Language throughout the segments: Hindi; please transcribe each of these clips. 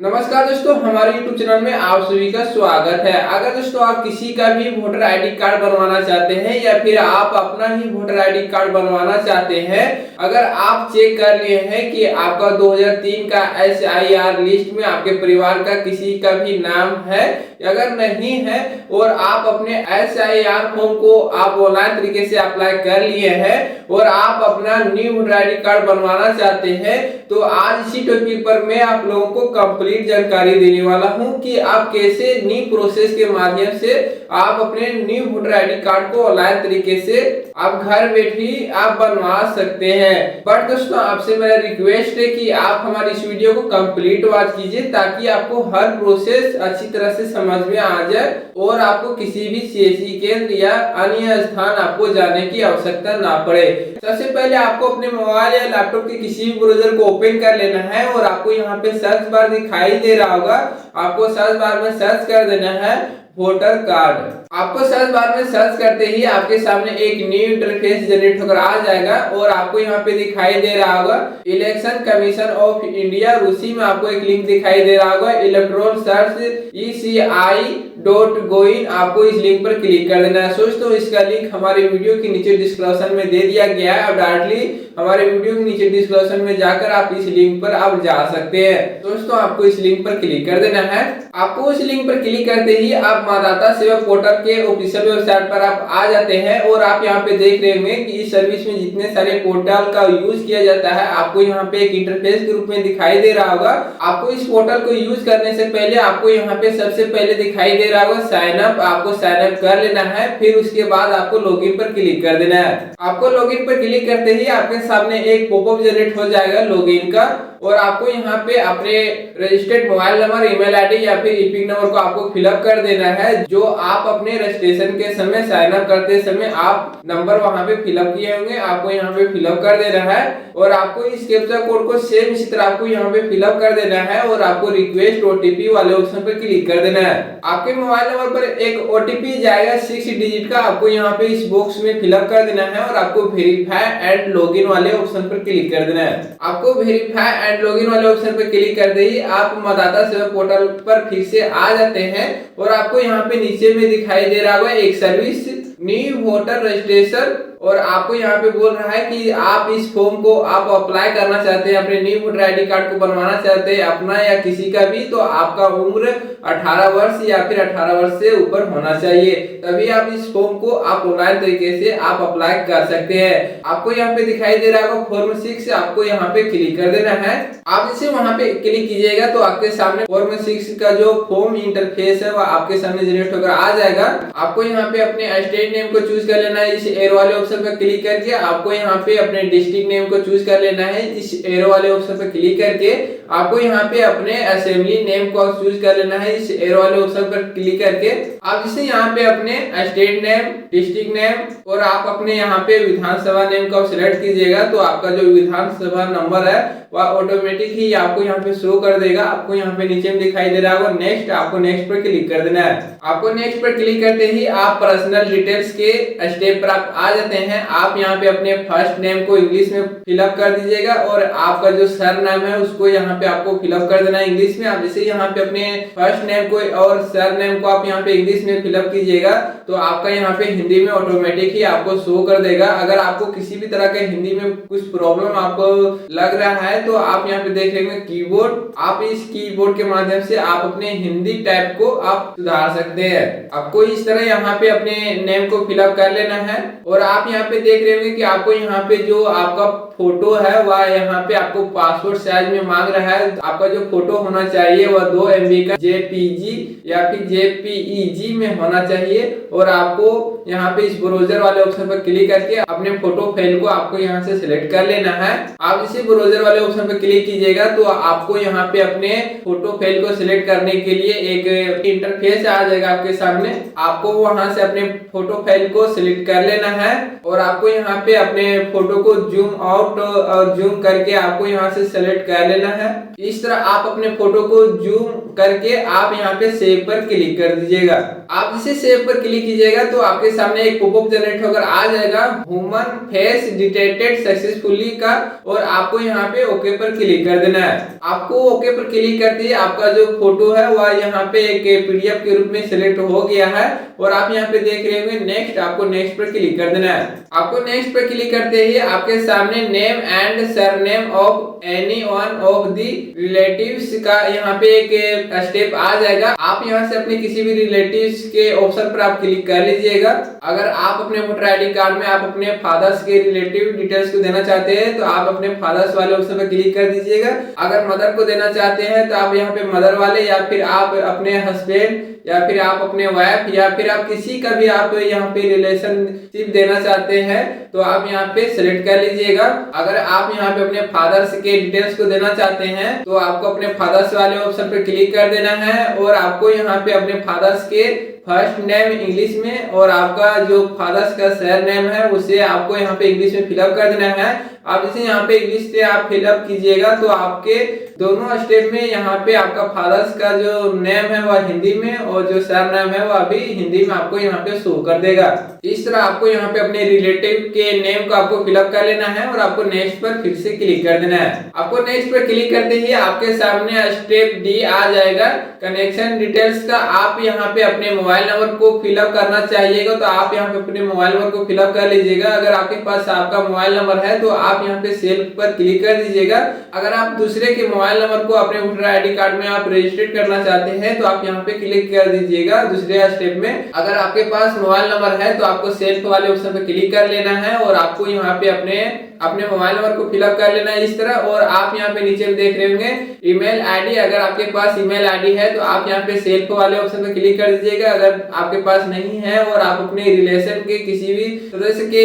नमस्कार दोस्तों, हमारे YouTube चैनल में आप सभी का स्वागत है। अगर दोस्तों आप किसी का भी वोटर आईडी कार्ड बनवाना चाहते हैं या फिर आप अपना ही वोटर आईडी कार्ड बनवाना चाहते हैं, अगर आप चेक कर लिए हैं कि आपका 2003 का SIR लिस्ट में आपके परिवार का किसी का भी नाम है, अगर नहीं है और आप अपने SIR फॉर्म को आप ऑनलाइन तरीके से अप्लाई कर लिए हैं और आप अपना न्यू वोटर आईडी कार्ड बनवाना चाहते हैं, तो आज इसी टॉपिक पर मैं आप लोगों को कंप्लीट जानकारी देने वाला हूं कि आप कैसे न्यू प्रोसेस के माध्यम से आप अपने न्यू वोटर आईडी कार्ड को ऑनलाइन तरीके से आप घर बैठे ही आप बनवा सकते हैं। बट दोस्तों आपसे मेरा रिक्वेस्ट है कि आप हमारी इस वीडियो को कंप्लीट वॉच कीजिए ताकि आपको हर प्रोसेस अच्छी तरह से समझ में आ जाए और आपको किसी भी CSC केंद्र या अन्य स्थान आपको जाने की आवश्यकता ना पड़े। सबसे पहले आपको अपने मोबाइल या लैपटॉप के किसी भी ब्राउजर को ओपन कर लेना है और आपको यहाँ पे सर्च बार दिखाई दे रहा होगा, आपको सर्च बार में सर्च कर देना है वोटर कार्ड। आपको सर्च बार में सर्च करते ही आपके सामने एक न्यू इंटरफेस जनरेट होकर आ जाएगा और आपको यहाँ पे दिखाई दे रहा होगा इलेक्शन कमीशन ऑफ इंडिया, रूसी में आपको एक लिंक दिखाई दे रहा होगा इलेक्ट्रॉन सर्च ECI.gov। आपको इस लिंक पर क्लिक कर देना है। दोस्तों इसका लिंक हमारे वीडियो के नीचे डिस्क्रिप्शन में दे दिया गया है। अब डायरेक्टली हमारे वीडियो के नीचे डिस्क्रिप्शन में जाकर आप इस लिंक पर आप जा सकते हैं। दोस्तों आपको इस लिंक पर क्लिक कर देना है। आपको उस लिंक पर क्लिक करते ही आप मतदाता सेवा पोर्टल के ऑफिशियल वेबसाइट पर आप आ जाते हैं और आप यहाँ पे देख रहे होंगे कि इस सर्विस में जितने सारे पोर्टल का यूज किया जाता है आपको यहाँ पे एक इंटरफेस के रूप में दिखाई दे रहा होगा। आपको इस पोर्टल को यूज करने से पहले आपको यहाँ पे सबसे पहले दिखाई दे रहा होगा साइन अप। आपको साइन अप कर लेना है, फिर उसके बाद आपको लॉगिन पर क्लिक कर देना है। आपको लॉगिन पर क्लिक करते ही आपके सामने एक पॉपअप जनरेट हो जाएगा लॉगिन का और आपको यहाँ पे अपने registered mobile number, email ID या फिर ईपिक नंबर को आपको फिलअप कर देना है जो आप अपने रजिस्ट्रेशन के समय साइन अप करते समय आप नंबर वहां पे फिलअप किए होंगे, आपको यहाँ पे फिलअप कर देना है और आपको इस कैप्चा कोड को सेम इसी तरह आपको यहाँ पे फिलअप कर देना है और आपको रिक्वेस्ट OTP वाले ऑप्शन पर क्लिक कर देना है। आपके मोबाइल नंबर पर एक OTP जाएगा 6 डिजिट का, आपको यहाँ पे इस बॉक्स में फिलअप कर देना है और आपको वेरीफाई एंड लॉगिन वाले ऑप्शन पर क्लिक कर देना है। आपको वेरीफाई एंड लॉगिन वाले ऑप्शन पर क्लिक कर दे ही आप मतदाता सेवा पोर्टल पर फिर से आ जाते हैं और आपको यहाँ पे नीचे में दिखाई दे रहा होगा एक सर्विस न्यू वोटर रजिस्ट्रेशन और आपको यहाँ पे बोल रहा है कि आप इस फॉर्म को आप अप्लाई करना चाहते हैं, अपने न्यू वोटर आईडी कार्ड को बनवाना चाहते हैं अपना या किसी का भी, तो आपका उम्र 18 वर्ष या फिर 18 वर्ष से ऊपर होना चाहिए, तभी आप इस फॉर्म को आप ऑनलाइन तरीके से आप अप्लाई कर सकते हैं। आपको यहाँ पे दिखाई दे रहा होगा फॉर्म 6, आपको यहाँ पे क्लिक कर देना है। आप इसे वहां पे क्लिक कीजिएगा तो आपके सामने फॉर्म 6 का जो फॉर्म इंटरफेस है वो आपके सामने जनरेट होकर आ जाएगा। आपको यहाँ पे अपने स्टेट नेम को चूज कर लेना है, इस एरो वाले ऑप्शन पर क्लिक करके आपको यहाँ पे अपने डिस्ट्रिक्ट नेम को चूज कर लेना है, इस एरो वाले ऑप्शन पर क्लिक करके आपको यहाँ पे अपने असेंबली नेम को चूज कर लेना है, इस एरो वाले ऑप्शन पर क्लिक करके आप इसे यहाँ पे अपने स्टेट नेम, डिस्ट्रिक्ट नेम और आप अपने यहाँ पे विधानसभा नेम को सिलेक्ट कीजिएगा तो आपका जो विधानसभा नंबर है वह ऑटोमेटिक ही आपको यहाँ पे शो कर देगा। आपको यहाँ पे नीचे में दिखाई दे रहा होगा नेक्स्ट, आपको नेक्स्ट पर क्लिक कर देना है। आपको नेक्स्ट पर क्लिक करते ही आप पर्सनल डिटेल्स के स्टेप पर आप आ जाते हैं। आप यहाँ पे अपने फर्स्ट नेम को इंग्लिश में फिलअप कर दीजिएगा और आपका जो सर नाम है उसको यहाँ पे आपको फिलअप कर देना है इंग्लिश में। आप जैसे यहाँ पे अपने फर्स्ट नेम को और सर नेम को आप यहाँ पे इंग्लिश में फिलअप कीजिएगा तो आपका यहाँ पे हिंदी में ऑटोमेटिक ही आपको शो कर देगा। अगर आपको किसी भी तरह के हिंदी में कुछ प्रॉब्लम आपको लग रहा है तो आप यहाँ पे देख रहे हैं कीबोर्ड, आप इस कीबोर्ड के माध्यम से आप अपने हिंदी टाइप को आप सुधार सकते हैं। आपको इस तरह यहाँ पे अपने नेम को फिलअप कर लेना है और आप यहाँ पे देख रहे होंगे कि आपको यहाँ पे जो आपका फोटो है वह यहाँ पे आपको पासपोर्ट साइज में मांग रहा है। आपका जो फोटो होना चाहिए वह 2 MB का JPG या फिर JPEG में होना चाहिए और आपको यहाँ पे इस ब्राउजर वाले ऑप्शन पर क्लिक करके अपने फोटो फाइल को आपको यहाँ से सिलेक्ट कर लेना है। आप इसी ब्राउजर वाले ऑप्शन पर क्लिक कीजिएगा तो आपको यहाँ पे अपने फोटो फाइल को सिलेक्ट करने के लिए एक इंटरफेस आ जाएगा आपके सामने। आपको वहां से अपने फोटो फाइल को सिलेक्ट कर लेना है और आपको यहाँ पे अपने फोटो को जूम आउट क्रॉप और जूम करके आपको यहाँ से सेलेक्ट कर लेना है। इस तरह आप अपने फोटो को जूम करके आप यहाँ पे सेव पर क्लिक कर दीजिएगा। आप इसे सेव पर क्लिक कीजिएगा तो आपके सामने एक पॉपअप जनरेट होकर आ जाएगा ह्यूमन फेस डिटेक्टेड सक्सेसफुली का, और आपको यहाँ पे ओके पर क्लिक कर देना है। आपको ओके पर क्लिक करते ही आपका जो फोटो है वह यहाँ पे एक पीडीएफ के रूप में सिलेक्ट हो गया है, और आप यहाँ पे देख रहे होंगे नेक्स्ट, आपको नेक्स्ट पर क्लिक कर देना है। आपको नेक्स्ट पर क्लिक करते ही आपके सामने name and surname of any one of the relatives का यहाँ पे एक स्टेप आ जाएगा। आप यहाँ से अपने किसी भी रिलेटिव्स के ऑप्शन पर आप क्लिक कर लीजिएगा। अगर आप अपने वोटर आईडी कार्ड में आप अपने फादर्स के रिलेटिव डिटेल्स को देना चाहते हैं तो आप अपने फादर्स वाले ऑप्शन पर क्लिक कर दीजिएगा। अगर मदर को देना चाहते हैं तो आप यहाँ पे मदर वाले, या फिर आप अपने हस्बैंड, या फिर आप अपने वाइफ, या फिर आप किसी का भी आप यहाँ पे रिलेशनशिप देना चाहते हैं तो आप यहाँ पे सिलेक्ट कर लीजिएगा। अगर आप यहाँ पे अपने फादर्स के डिटेल्स को देना चाहते हैं तो आपको अपने फादर्स वाले ऑप्शन पे क्लिक कर देना है, और आपको यहाँ पे अपने फादर्स के फर्स्ट नेम इंग्लिश में और आपका जो फादर्स का सर नेम है उसे आपको यहाँ पे इंग्लिश में फिलअप कर देना है। आप इसे यहाँ पे इंग्लिश से आप फिलअप कीजिएगा तो आपके दोनों स्टेप में यहाँ पे आपका फादर्स का जो नेम है वह हिंदी में और जो सर नेम है वह भी हिंदी में आपको यहाँ पे शो कर देगा। इस तरह आपको यहाँ पे अपने रिलेटिव के नेम को आपको फिलअप कर लेना है, और आपको नेक्स्ट पर फिर से क्लिक कर देना है। आपको नेक्स्ट पर क्लिक करते ही आपके सामने स्टेप डी आ जाएगा कनेक्शन डिटेल्स का। आप यहाँ पे अपने मोबाइल नंबर को फिलअप करना चाहिएगा तो आप यहाँ पे अपने मोबाइल नंबर को फिलअप कर लीजिएगा। अगर आपके पास आपका मोबाइल नंबर है तो आप यहाँ पे सेल्फ पर क्लिक कर दीजिएगा। अगर आप दूसरे के मोबाइल नंबर को अपने वोटर आईडी कार्ड में आप रजिस्ट्रेट करना चाहते हैं तो आप यहाँ पे क्लिक कर दीजिएगा दूसरे स्टेप में। अगर आपके पास मोबाइल नंबर है तो आपको सेल्फ वाले ऑप्शन पे क्लिक कर लेना है, और आपको यहाँ पे अपने मोबाइल नंबर को फिलअप कर लेना है इस तरह। और आप यहाँ पे नीचे देख रहे होंगे ईमेल आईडी, अगर आपके पास ईमेल आईडी है तो आप यहाँ पे सेल्फ वाले ऑप्शन पे क्लिक कर दीजिएगा। अगर आपके पास नहीं है और आप अपने रिलेशन के किसी भी सदस्य के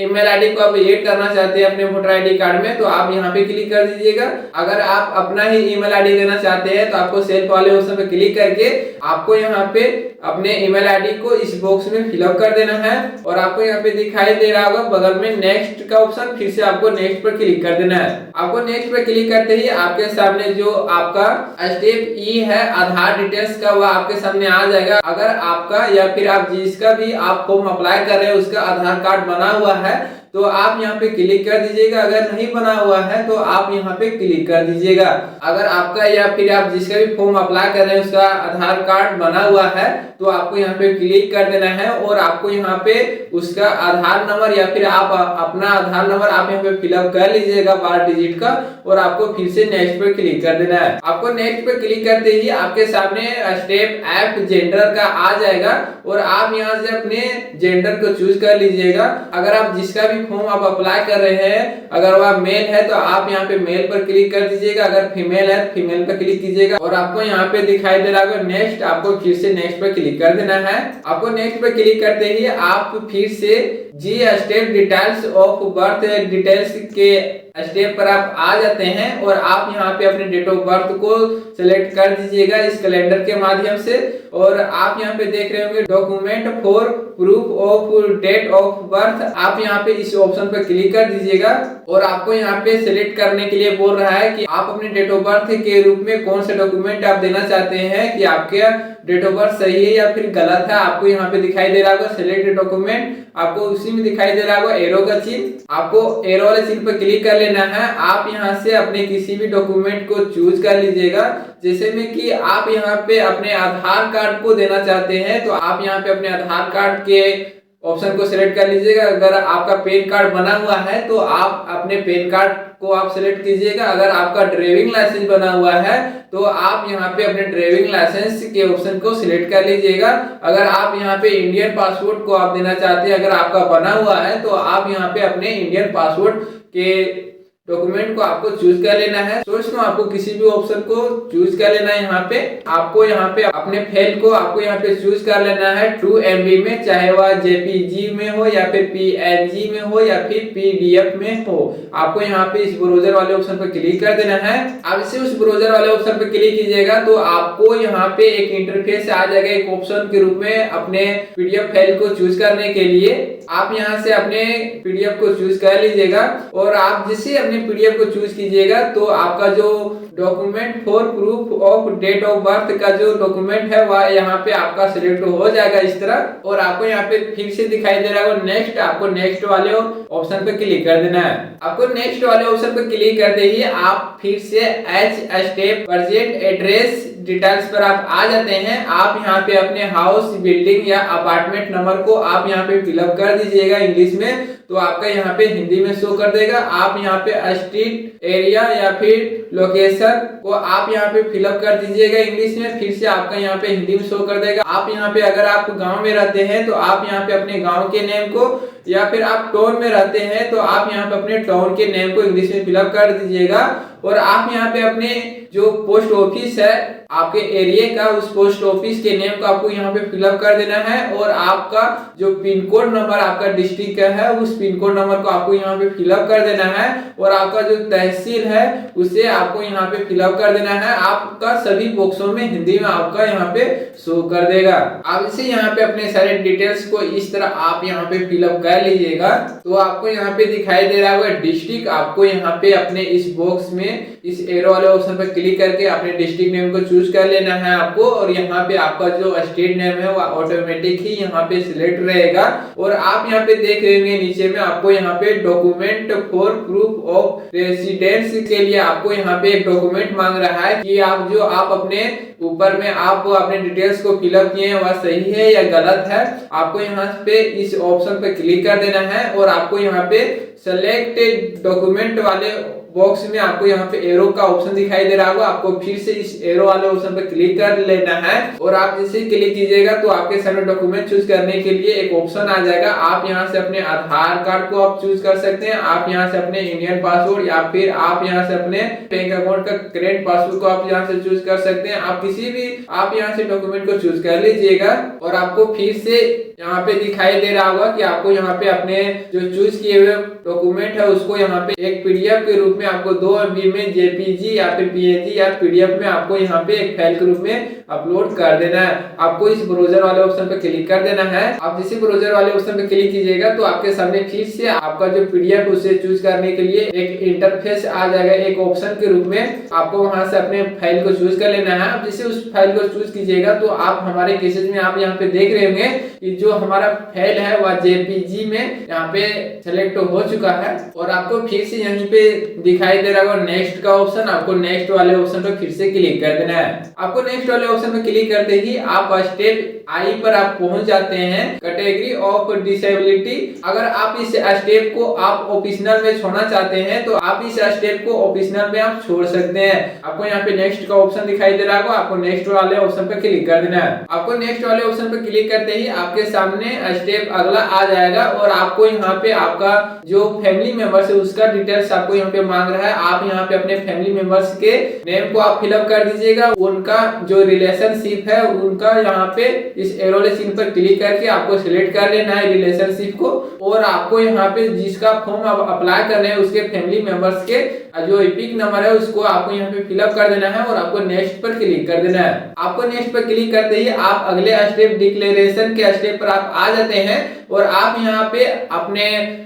ईमेल आईडी को आप ऐड करना चाहते हैं अपने वोटर आईडी कार्ड में तो आप यहाँ पे क्लिक कर दीजिएगा। अगर आप अपना ही ईमेल आईडी देना चाहते हैं तो आपको सेल्फ वाले ऑप्शन पे क्लिक करके आपको यहाँ पे अपने ईमेल आईडी को इस बॉक्स में फिलअप कर देना है, और आपको यहाँ पे दिखाई दे रहा होगा बगल में नेक्स्ट का ऑप्शन, फिर से आपको नेक्स्ट पर क्लिक कर देना है। आपको नेक्स्ट पर क्लिक करते ही आपके सामने जो आपका स्टेप ई है आधार डिटेल्स का वह आपके सामने आ जाएगा। अगर आपका या फिर आप जिसका भी आप फॉर्म अप्लाई कर रहे हैं उसका आधार कार्ड बना हुआ है तो आप यहाँ पे क्लिक कर दीजिएगा। अगर नहीं बना हुआ है तो आप यहाँ पे क्लिक कर दीजिएगा। अगर आपका या फिर आप जिसका भी फॉर्म अप्लाई कर रहे हैं उसका आधार कार्ड बना हुआ है तो आपको यहाँ पे क्लिक कर देना है, और आपको यहाँ पे उसका आधार नंबर या फिर आप अपना आधार नंबर आप यहाँ पे फिलअप कर लीजिएगा 12 डिजिट का, और आपको फिर से नेक्स्ट पे क्लिक कर देना है। आपको नेक्स्ट पे क्लिक करते ही आपके सामने स्टेप एफ जेंडर का आ जाएगा, और आप यहाँ से अपने जेंडर को चूज कर लीजिएगा। अगर आप जिसका भी फॉर्म आप अप्लाई कर रहे हैं अगर वह मेल है तो आप यहाँ पे मेल पर क्लिक कर दीजिएगा, अगर फीमेल है फीमेल पर क्लिक कीजिएगा, और आपको यहाँ पे दिखाई दे रहा होगा नेक्स्ट, आपको फिर से नेक्स्ट पर क्लिक कर देना है। आपको नेक्स्ट पर क्लिक करते ही आप फिर से G step details of birth details के स्टेप पर आप आ जाते हैं, और आप यहाँ पे अपने डेट ऑफ बर्थ को सिलेक्ट कर दीजिएगा इस कैलेंडर के माध्यम से। और आप यहाँ पे देख रहे होंगे document for proof of date of birth, आप यहाँ पे इस ऑप्शन पर क्लिक कर दीजिएगा, और आपको यहाँ पे सिलेक्ट करने के लिए बोल रहा है कि आप अपने डेट ऑफ बर्थ के रूप में कौन सा डॉक्यूमेंट आप देना चाहते हैं, कि आपके डेट ऑफ बर्थ सही है या फिर गलत है। आपको यहाँ पे दिखाई दे रहा होगा सिलेक्ट डॉक्यूमेंट, आपको उसी में दिखाई दे रहा होगा एरो का चिन्ह, आपको एरो वाले चिन्ह पर क्लिक कर लेना है। आप यहाँ से अपने किसी भी डॉक्यूमेंट को चूज कर लीजिएगा, जैसे में कि आप यहाँ पे अपने आधार कार्ड को देना चाहते हैं तो आप यहाँ पे अपने आधार कार्ड के ऑप्शन को सिलेक्ट कर लीजिएगा। अगर आपका पैन कार्ड बना हुआ है तो आप अपने पैन कार्ड को आप सिलेक्ट कीजिएगा। अगर आपका ड्राइविंग लाइसेंस बना हुआ है तो आप यहाँ पे अपने ड्राइविंग लाइसेंस के ऑप्शन को सिलेक्ट कर लीजिएगा। अगर आप यहाँ पे इंडियन पासपोर्ट को आप देना चाहते हैं, अगर आपका बना हुआ है तो आप यहाँ पे अपने इंडियन पासपोर्ट के डॉक्यूमेंट को आपको चूज कर लेना है। दोस्तों आपको किसी भी ऑप्शन को चूज कर लेना है। यहाँ पे आपको यहाँ पे अपने फाइल को आपको यहाँ पे चूज कर लेना है 2 MB में, चाहे वह JPG में हो या फिर PNG में हो या फिर PDF में हो। आपको यहाँ पे इस ब्राउजर वाले ऑप्शन पर क्लिक कर देना है। अब इसे उस ब्राउजर वाले ऑप्शन पर क्लिक कीजिएगा तो आपको यहाँ पे एक इंटरफेस आ जाएगा, एक ऑप्शन के रूप में अपने PDF फाइल को चूज करने के लिए। आप यहाँ से अपने PDF को चूज कर लीजिएगा और आप जैसे अपने PDF को चूज कीजिएगा तो आपका जो document for proof of date of birth का जो डॉक्यूमेंट है वह यहाँ पे आपका सिलेक्ट हो जाएगा इस तरह। और आपको यहाँ पे फिर से दिखाई दे रहा है नेक्स्ट, आपको नेक्स्ट वाले ऑप्शन पे क्लिक कर देना है। आपको नेक्स्ट वाले ऑप्शन पे क्लिक करते ही आप फिर से H step present address details पर आप आ जाते हैं। आप यहाँ पे अपने हाउस, बिल्डिंग या अपार्टमेंट नंबर को आप यहाँ पे फिलअप कर दीजिएगा इंग्लिश में, तो आपका यहाँ पे हिंदी में शो कर देगा। आप यहाँ पे स्ट्रीट, एरिया या फिर लोकेशन को आप यहाँ पे फिलअप कर दीजिएगा इंग्लिश में, फिर से आपका यहाँ पे हिंदी में शो कर देगा। आप यहाँ पे अगर आप गांव में रहते हैं तो आप यहाँ पे अपने गांव के नेम को, या फिर आप टाउन में रहते हैं तो आप यहाँ पे अपने टाउन के नेम को इंग्लिश में फिलअप कर दीजिएगा। और आप यहाँ पे अपने जो पोस्ट ऑफिस है आपके एरिया का, उस पोस्ट ऑफिस के नेम को आपको यहाँ पे फिलअप कर देना है। और आपका जो पिन कोड नंबर आपका डिस्ट्रिक्ट का है उस पिन कोड नंबर को आपको यहाँ पे फिलअप कर देना है। और आपका जो तहसील है उसे आपको यहाँ पे फिलअप कर देना है। आपका सभी बॉक्सों में हिंदी में आपका यहाँ पे शो कर देगा। अब इसे यहाँ पे अपने सारे डिटेल्स को इस तरह आप यहाँ पे फिलअप कर लीजिएगा तो आपको यहाँ पे दिखाई दे रहा होगा डिस्ट्रिक्ट। आपको यहाँ पे अपने इस बॉक्स में इस एरो वाले ऑप्शन पर क्लिक करके अपने डिस्ट्रिक्ट नेम को चूज कर लेना है आपको। और यहाँ पे आपका जो स्टेट नेम है वो ऑटोमेटिक ही यहाँ पे सिलेक्ट रहेगा। और आप यहाँ पे देख रहे होंगे नीचे में आपको यहाँ पे document for proof of residence के लिए आपको यहाँ पे एक डॉक्यूमेंट मांग रहा है कि आप जो आप अपने ऊपर में आप अपने डिटेल्स को फिलअप किए हैं वह सही है या गलत है। आपको यहाँ पे इस ऑप्शन पे क्लिक कर देना है और आपको यहाँ पे सेलेक्ट डॉक्यूमेंट वाले बॉक्स में आपको यहाँ पे एरो का ऑप्शन दिखाई दे रहा होगा। आपको फिर से इस एरो वाले ऑप्शन पे क्लिक कर लेना है। और आप जैसे क्लिक कीजिएगा तो आपके सामने डॉक्यूमेंट चूज करने के लिए एक ऑप्शन आ जाएगा। आप यहाँ से अपने आधार कार्ड को आप चूज कर सकते हैं, आप यहाँ से अपने इंडियन पासपोर्ट या फिर आप यहाँ से अपने बैंक अकाउंट का करेंट पासबुक को आप यहाँ से चूज कर सकते हैं। आप किसी भी आप यहाँ से डॉक्यूमेंट को चूज कर लीजिएगा। और आपको फिर से यहाँ पे दिखाई दे रहा होगा कि आपको यहाँ पे अपने जो चूज किए हुए डॉक्यूमेंट है उसको यहाँ पे एक PDF के रूप में आपको 2 MB में, JPG या फिर PNG या PDF में आपको यहाँ पे एक फाइल के रूप में अपलोड कर देना है। आपको इस ब्राउजर वाले ऑप्शन पे क्लिक कर देना है। आप जिस ब्राउजर वाले ऑप्शन पे क्लिक कीजिएगा तो आपके सामने फिर से आपका जो PDF उसे चूज करने के लिए एक इंटरफेस आ जाएगा, एक ऑप्शन के रूप में। आपको वहां से अपने फाइल को चूज कर लेना है। आप जैसे उस फाइल को चूज कीजिएगा तो आप हमारे केसेस में आप यहाँ पे देख रहे होंगे कि जो हमारा फाइल है वह JPG में यहाँ पे सेलेक्ट हो चुका है। और आपको फिर से यहीं पे दिखाई दे रहा होगा नेक्स्ट का ऑप्शन। आपको नेक्स्ट वाले ऑप्शन पे फिर से क्लिक कर देना है। आपको नेक्स्ट वाले ऑप्शन पे क्लिक करते ही आप स्टेप I पर आप पहुंच जाते हैं, कैटेगरी ऑफ डिसेबिलिटी। अगर आप इस स्टेप को आप ऑप्शनल में छोड़ना चाहते हैं तो आप इस स्टेप को ऑप्शनल में आप छोड़ सकते हैं। आपको यहाँ पे नेक्स्ट का ऑप्शन दिखाई दे रहा होगा, आपको नेक्स्ट वाले ऑप्शन पे क्लिक कर देना है। आपको नेक्स्ट वाले ऑप्शन पे क्लिक करते ही आपके सामने स्टेप अगला आ जाएगा। और आपको यहाँ पे आपका जो फैमिली मेंबर्स है उसका डिटेल्स आपको यहाँ पे मांग रहा है। आप यहाँ पे अपने फैमिली मेंबर्स के नेम को आप फिलअप कर दीजिएगा। उनका जो रिलेशनशिप है उनका यहाँ पे इस एरो चिन्ह पर क्लिक करके आपको सिलेक्ट कर लेना है रिलेशनशिप को। और आपको यहाँ पे जिसका फॉर्म आप अप्लाई कर रहे हैं उसके फैमिली मेंबर्स के जो एपिक नंबर है उसको आपको यहाँ पे फिलअप कर देना है। और आपको नेक्स्ट पर क्लिक कर देना है। आपको नेक्स्ट पर क्लिक करते ही आप अगले स्टेप डिक्लेरेशन के स्टेप पर आप आ जाते हैं। और आप यहाँ पे अपने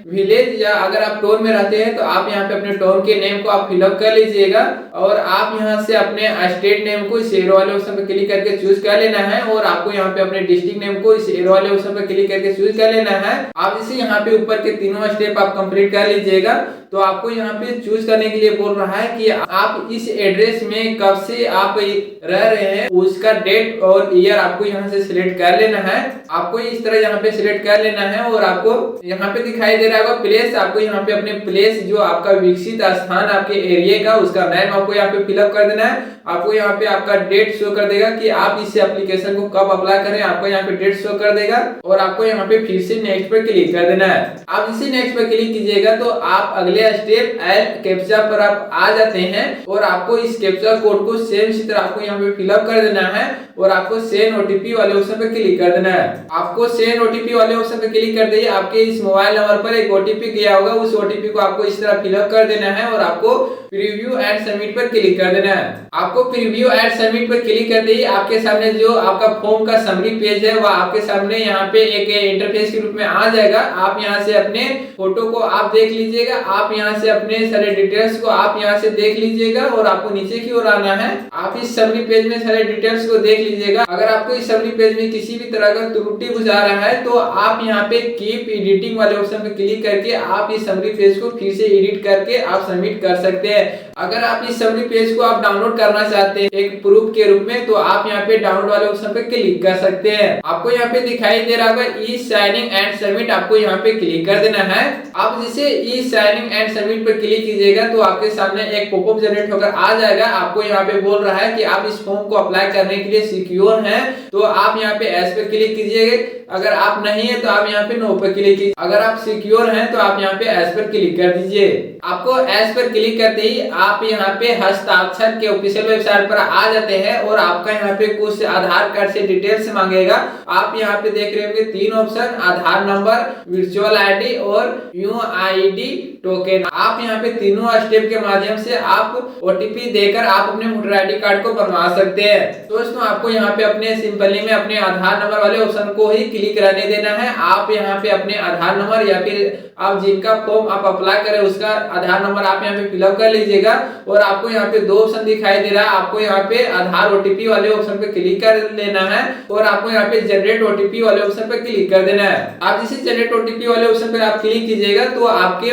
विलेज या अगर आप टाउन में रहते हैं तो आप यहाँ पे अपने टाउन के नेम को आप फिलअप कर लीजिएगा। और आप यहाँ से अपने स्टेट नेम को इस एरो वाले ऑप्शन पे क्लिक करके चूज कर लेना है। और आपको यहाँ पे अपने डिस्ट्रिक्ट नेम को इस एरो वाले ऑप्शन पे क्लिक करके चूज कर लेना है। आप इसे यहाँ पे ऊपर के तीनों स्टेप आप कंप्लीट कर लीजिएगा। तो आपको यहाँ पे चूज करने के लिए बोल रहा है कि आप इस एड्रेस में कब से आप रह रहे हैं, उसका डेट और ईयर आपको यहाँ से सिलेक्ट कर लेना है। आपको इस तरह यहाँ पे सिलेक्ट कर लेना है। और आपको यहाँ पे दिखाई दे रहा होगा प्लेस। आपको यहाँ पे अपने प्लेस जो आपका विकसित स्थान आपके एरिया का उसका नाम आपको यहाँ पे फिलअप कर देना है। आपको यहाँ पे आपका डेट शो कर देगा कि आप इस एप्लीकेशन को कब अप्लाई करें। आपको यहाँ पे डेट शो कर देगा। और आपको यहाँ पे फिर से नेक्स्ट पे क्लिक कर देना है। आप इसी नेक्स्ट पे क्लिक कीजिएगा तो आप अगले अगले स्टेप ऐड कैप्चा पर आप आ जाते हैं और आपको इस कैप्चा कोड को सेम इसी तरह आपको यहाँ पे फिलअप कर देना है और आपको सेंड ओटीपी वाले ऑप्शन पे क्लिक कर देना है। आपको सेंड ओटीपी वाले ऑप्शन पे क्लिक कर दिए आपके इस मोबाइल नंबर पर एक ओटीपी गया होगा, उस ओटीपी को आपको इस तरह फिलअप कर देना है और आपको प्रीव्यू एंड सबमिट पर क्लिक कर देना है। आपको प्रीव्यू एंड सबमिट पर क्लिक कर दिए आपके सामने जो आपका फॉर्म का समरी पेज है वह आपके सामने यहाँ पे एक इंटरफेस के रूप में आ जाएगा। आप यहाँ से अपने फोटो को आप देख लीजिएगा, आप यहाँ से अपने सारे डिटेल्स को आप यहाँ से देख लीजिएगा और आपको नीचे की ओर आना है। आप इस समरी पेज में सारे डिटेल्स को देख लीजिएगा। अगर आपको इस समरी पेज में किसी भी तरह का त्रुटि बुझा रहा है तो आप यहाँ पे कीप एडिटिंग वाले ऑप्शन पे क्लिक करके आप इस समरी पेज को फिर से एडिट करके आप सबमिट कर सकते हैं। अगर आप इस समरी पेज को आप डाउनलोड करना चाहते हैं एक प्रूफ के रूप में तो आप यहाँ पे डाउनलोड वाले ऑप्शन पे क्लिक कर सकते हैं। आपको यहाँ पे दिखाई दे रहा होगा ई साइनिंग एंड सबमिट, आपको यहाँ पे क्लिक कर देना है। आप जैसे ई साइनिंग एंड सबमिट पर क्लिक कीजिएगा तो आपके सामने एक पॉपअप जनरेट होकर आ जाएगा। आपको यहाँ पे बोल रहा है कि आप इस फॉर्म को अप्लाई करने के लिए सिक्योर हैं तो आप यहाँ पे एस पे क्लिक कीजिएगा। अगर आप नहीं है तो आप यहाँ पे नो पर क्लिक कीजिए। अगर आप सिक्योर हैं तो आप यहाँ पे एस पर क्लिक कर दीजिए। आपको एस पर क्लिक करते ही आप यहाँ पे हस्ताक्षर के ऑफिशियल वेबसाइट पर आ जाते हैं और आपका यहाँ पे कुछ आधार कार्ड से डिटेल्स मांगेगा। आप यहाँ पे देख रहे होंगे 3 ऑप्शन, आधार नंबर, वर्चुअल आईडी और यूआईडी टोकन। आप यहाँ पे तीनों स्टेप के माध्यम से आप ओटीपी देकर आप अपने वोटर आईडी कार्ड को बनवा सकते हैं। दोस्तों आपको यहाँ पे अपने सिंपली में अपने आधार नंबर वाले ऑप्शन को ही क्लिक रहने देना है। आप यहाँ पे अपने आधार नंबर या फिर आप जिनका फॉर्म आप अप्लाई करें उसका आधार नंबर आप यहाँ पे फिलअप कर लीजिएगा और आपको यहाँ पे 2 ऑप्शन दिखाई दे रहा है। आपको यहाँ पे आधार ओटीपी वाले ऑप्शन पे क्लिक कर लेना है और आपको यहाँ पे जनरेट ओटीपी वाले ऑप्शन पे क्लिक कर देना है। आप जैसे जनरेट ओटीपी वाले ऑप्शन पे आप क्लिक कीजिएगा तो आपके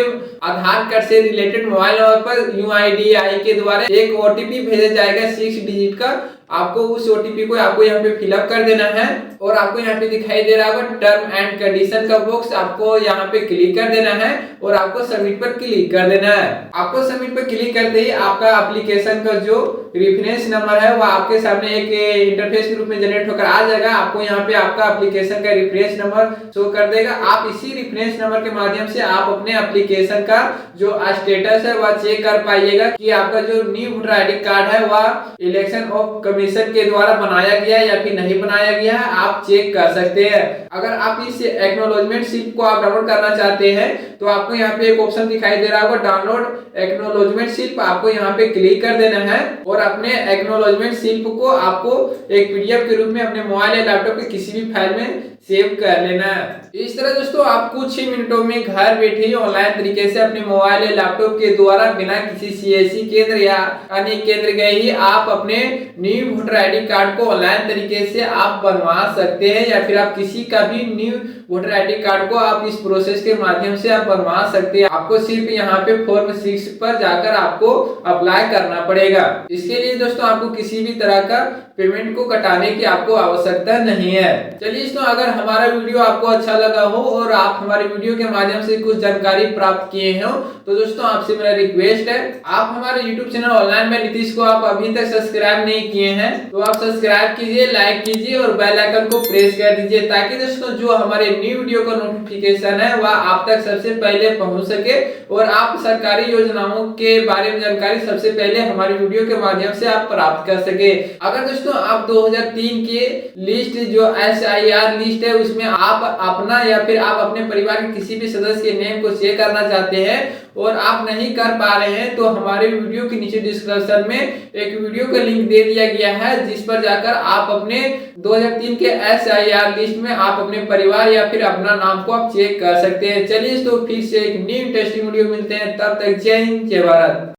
आधार कार्ड से रिलेटेड मोबाइल नंबर पर यूआईडीआई के द्वारा एक ओटीपी भेजा जाएगा 6 डिजिट का। आपको उस ओटीपी को आपको यहाँ पे फिलअप कर देना है और आपको यहाँ पे दिखाई दे रहा होगा टर्म एंड कंडीशन का बॉक्स, आपको यहाँ पे क्लिक कर देना है और आपको सबमिट पर क्लिक कर देना है। आपको सबमिट पर क्लिक करते ही आपका एप्लीकेशन का जो रेफरेंस नंबर है वह आपके सामने एक इंटरफेस के रूप में जनरेट होकर आ जाएगा। आपको यहाँ पे आपका एप्लीकेशन का रेफरेंस नंबर शो कर देगा। आप इसी रेफरेंस नंबर के माध्यम से आप अपने एप्लीकेशन का जो स्टेटस है वह चेक कर पाइएगा कि आपका जो न्यू वोटर आईडी कार्ड है वह इलेक्शन ऑफ कमीशन के द्वारा बनाया गया है या फिर नहीं बनाया गया है, आप चेक कर सकते हैं। अगर आप इस एक्नॉलेजमेंट स्लिप को आप डाउनलोड करना चाहते हैं तो आपको यहाँ पे एक ऑप्शन दिखाई दे रहा होगा डाउनलोड एक्नॉलेजमेंट स्लिप, आपको यहाँ पे क्लिक कर देना है और अपने एक्नॉलेजमेंट स्लिप को आपको एक पीडीएफ के रूप में अपने मोबाइल या लैपटॉप के किसी भी फाइल में सेव कर लेना है। इस तरह दोस्तों आप कुछ ही मिनटों में घर बैठे ही ऑनलाइन तरीके से अपने मोबाइल या लैपटॉप के द्वारा बिना किसी सीएससी केंद्र या अन्य केंद्र गए ही आप अपने न्यू वोटर आईडी कार्ड को ऑनलाइन तरीके से आप बनवा सकते हैं या फिर आप किसी का भी न्यू वोटर आईडी कार्ड को आप इस प्रोसेस के माध्यम से आप बनवा सकते हैं। आपको सिर्फ यहाँ पे फॉर्म 6 पर जाकर आपको अप्लाई करना पड़ेगा। इसके लिए दोस्तों आपको किसी भी तरह का पेमेंट को कटाने की आपको आवश्यकता नहीं है। चलिए दोस्तों अगर हमारा वीडियो आपको अच्छा लगा हो और आप हमारे वीडियो के माध्यम से कुछ जानकारी प्राप्त किए हो तो दोस्तों आपसे मेरा रिक्वेस्ट है आप हमारे यूट्यूब चैनल ऑनलाइन में नीतीश को आप अभी तक सब्सक्राइब नहीं किए हैं तो आप सब्सक्राइब कीजिए, लाइक कीजिए और बेल आइकन को प्रेस कर दीजिए ताकि दोस्तों जो हमारे न्यू वीडियो का नोटिफिकेशन है वह आप तक सबसे पहले पहुंच सके और आप सरकारी योजनाओं के बारे में जानकारी सबसे पहले हमारे वीडियो के माध्यम से आप प्राप्त कर सके। अगर दोस्तों आप 2003 के लिस्ट जो SIR लिस्ट है उसमें आप अपना या फिर आप अपने परिवार के किसी भी सदस्य के नेम को चेक करना चाहते हैं और आप नहीं कर पा रहे हैं तो हमारे वीडियो के नीचे डिस्क्रिप्शन में एक वीडियो का लिंक दे दिया गया है जिस पर जाकर आप अपने 2003 के SIR लिस्ट में आप अपने परिवार या फिर अपना नाम को आप चेक कर सकते हैं। चलिए तो फिर से एक न्यू इंटरेस्टिंग वीडियो मिलते हैं, तब तक जय हिंद जय भारत।